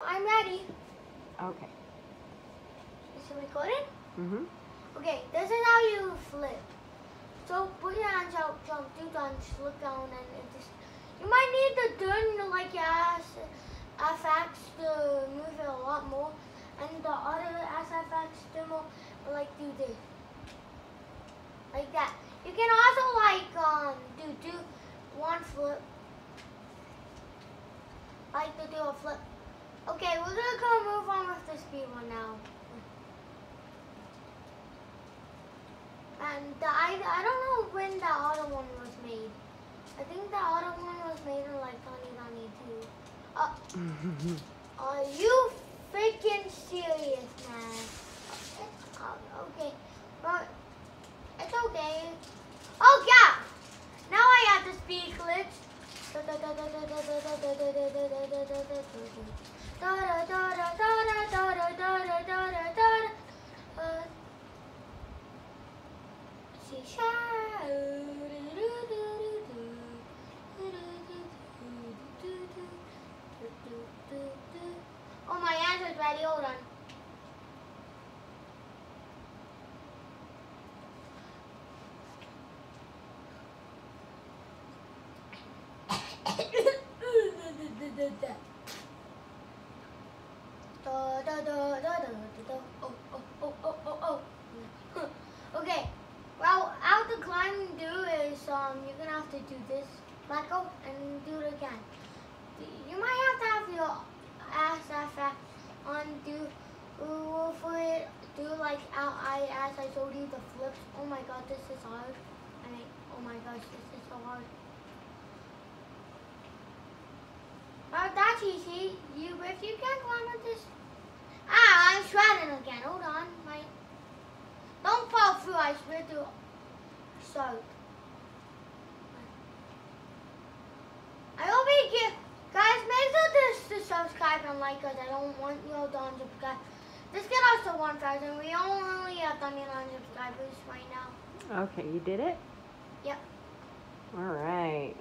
I'm ready. Okay. Is it recording? Mm-hmm. Okay, this is how you flip. So put your hands out, jump, do lunge, look down, and it just. You might need to turn like your ass FX to move it a lot more, and the other SFX to more like do this, like that. You can also like do one flip, like to do a flip. Okay, we're gonna go move on with the speed one now. And I don't know when the other one was made. I think the other one was made in like 2022. Are you freaking serious, man? Okay, but it's okay. Oh yeah! Now I have the speed glitch. Oh, my answer's ready. Hold on. Okay. Well, how the climbing do is you're gonna have to do this, let go, and do it again. You might have to have your ass FX on for it. Do like as I showed you the flips. Oh my god, this is hard. Oh my gosh, this is so hard. That's easy. If you can't climb with this. I'm shredding again. Hold on, don't fall through. I swear to. So. I hope you get, guys. Make sure to subscribe and like us. I don't want you all to unsubscribe. Let's get us to 1,000. We only have 29 subscribers right now. Okay, you did it? Yep. All right.